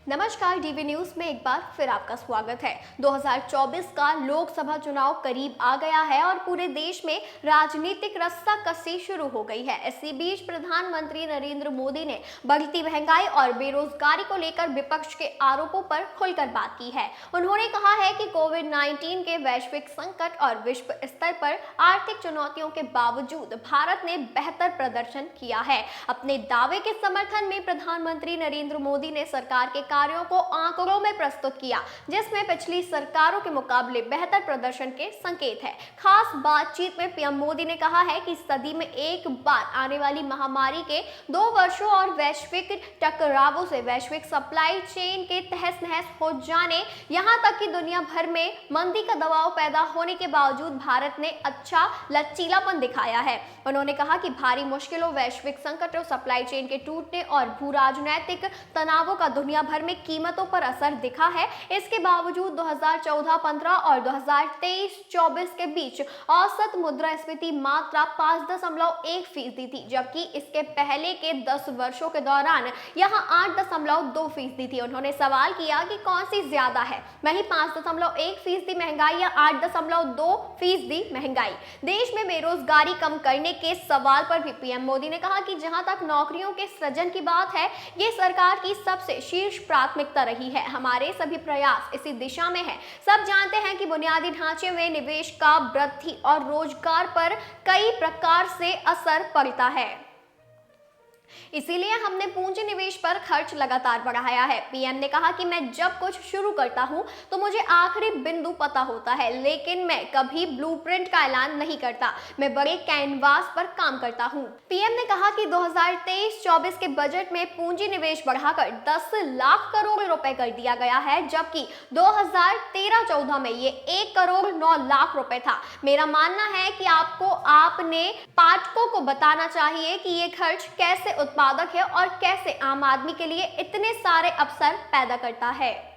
नमस्कार, DV news में एक बार फिर आपका स्वागत है। 2024 का लोकसभा चुनाव करीब आ गया है और पूरे देश में राजनीतिक रस्साकसी शुरू हो गई है। इसी बीच प्रधानमंत्री नरेंद्र मोदी ने बढ़ती महंगाई और बेरोजगारी को लेकर विपक्ष के आरोपों पर खुलकर बात की है। उन्होंने कहा है कि कोविड-19 के वैश्विक संकट और विश्व स्तर पर आर्थिक चुनौतियों के बावजूद भारत ने बेहतर प्रदर्शन किया है। अपने दावे के समर्थन में प्रधानमंत्री नरेंद्र मोदी ने सरकार के कार्यों को आंकड़ों में प्रस्तुत किया, जिसमें पिछली सरकारों के मुकाबले बेहतर प्रदर्शन के संकेत है। खास बातचीत में पीएम मोदी ने कहा है कि सदी में एक बार आने वाली महामारी के 2 वर्षों और वैश्विक टकरावों से वैश्विक सप्लाई चेन के तहस नहस हो जाने, यहां तक कि दुनिया भर में मंदी का दबाव पैदा होने के बावजूद भारत ने अच्छा लचीलापन दिखाया है। उन्होंने कहा कि भारी मुश्किलों, वैश्विक संकटों, सप्लाई चेन के टूटने और भू राजनीतिक तनावों का दुनिया भर में कीमतों पर असर दिखा है। इसके बावजूद 2014-15 और 2023-24 के बीच औसत मुद्रास्फीति मात्रा 5.1% थी, जबकि इसके पहले के 10 वर्षों के दौरान यहां 8.2% थी। उन्होंने सवाल किया कि कौन सी ज्यादा है, वहीं 5.1% महंगाई या 8.2% महंगाई। देश में बेरोजगारी कम करने के सवाल पर भी पीएम मोदी ने कहा कि जहां तक नौकरियों के सृजन की बात है, ये सरकार की सबसे शीर्ष प्राथमिकता रही है। हमारे सभी प्रयास इसी दिशा में हैं। सब जानते हैं कि बुनियादी ढांचे में निवेश का वृद्धि और रोजगार पर कई प्रकार से असर पड़ता है, इसीलिए हमने पूंजी निवेश पर खर्च लगातार बढ़ाया है। पीएम ने कहा कि मैं जब कुछ शुरू करता हूं तो मुझे आखिरी बिंदु पता होता है, लेकिन मैं कभी ब्लूप्रिंट का ऐलान नहीं करता। मैं बड़े कैनवास पर काम करता हूं। पीएम ने कहा कि 2023-24 के बजट में पूंजी निवेश बढ़ाकर 10 लाख करोड़ रुपए कर दिया गया है, जबकि 2013-14 में ये 1 करोड़ 9 लाख रुपए था। मेरा मानना है कि आपने पाठकों को बताना चाहिए कि ये खर्च कैसे उत्पादक है और कैसे आम आदमी के लिए इतने सारे अवसर पैदा करता है।